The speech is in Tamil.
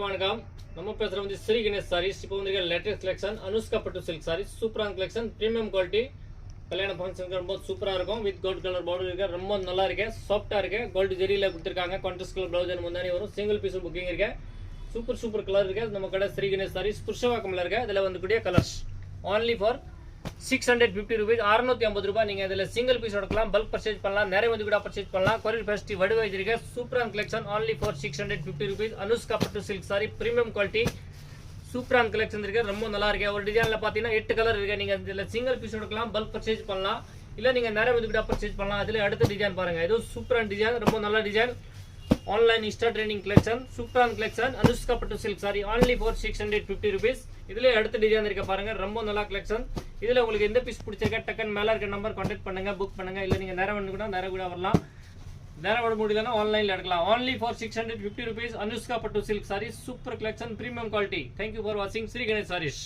வணக்கம். நம்ம பேசுறது வந்து ஸ்ரீ கணேஷ் சாரீஸ். இப்போ வந்து லேட்டஸ்ட் கலெக்ஷன் அனுஷ்கா பட்டு சில்க் சாரீஸ். சூப்பரான கலெக்ஷன், பிரீமியம் குவாலிட்டி. கல்யாண ஃபங்க்ஷனுக்கு ரொம்ப சூப்பரா இருக்கும். வித் கோல்ட் கலர் பார்டர் இருக்கு. ரொம்ப நல்லா இருக்கு, சாஃப்ட்டா இருக்கு. கோல்டு ஜெரியில கொடுத்துருக்காங்க. கான்ட்ராஸ்ட் கலர் பிளவுஸ் அண்ட் முந்தானி வரும். சிங்கிள் பீஸ் புக்கிங் இருக்கு. சூப்பர் கலர் இருக்கு. நம்ம கடை ஸ்ரீ கணேஷ் சாரீஸ் புருஷவாக்கம்ல இருக்கு. இதுல வந்து கூடிய கலர்ஸ் only for 650 rupees, 650 ரூபாய். நீங்க இதுல சிங்கிள் பீஸ் எடுக்கலாம், பல்க் பர்ச்சேஸ் பண்ணலாம், நிறைய வந்து கூட பர்ச்சேஸ் பண்ணலாம். கொரியர் ஃபெஸ்டி வடிவ வச்சிருக்க சூப்பரான collection only for 650 rupees. Anushka பட்டு சில்க் சாரி, பிரீமியம் குவாலிட்டி, சூப்பரான கலெக்ஷன் இருக்கு. ரொம்ப நல்லா இருக்கு. ஒரு டிசைன்ல பாத்தீங்கன்னா 8 கலர் இருக்கு. நீங்க இதுல சிங்கிள் பீஸ் எடுக்கலாம், பல்க் பர்ச்சேஸ் பண்ணலாம், இல்ல நீங்க நிறைய வந்து கூட பர்ச்சேஸ் பண்ணலாம். அதுல அடுத்த டிசைன் பாருங்க. இது சூப்பரான டிசைன், ரொம்ப நல்ல design. Online Insta trending collection, சூப்பரான கலெக்ஷன். அனுஷ்கா பட்டு silk sorry only for 650 rupees. இதுல அடுத்த டிசைன் இருக்க பாருங்க. ரொம்ப நல்ல கலெக்ஷன். இதுல உங்களுக்கு எந்த பீஸ் பிடிச்சிருக்க டக்கன் மேல இருக்க நம்பர் கான்டாக்ட் பண்ணுங்க, புக் பண்ணுங்க. இல்ல நீங்க நேரா வந்து கூட வரலாம். நேரா வர முடியலன்னா ஆன்லைன்ல எடுக்கலாம். only for 650 rupees. அனுஷ்கா பட்டு silk sorry, super collection, premium quality. Thank you for watching Sri Ganesh Sarees.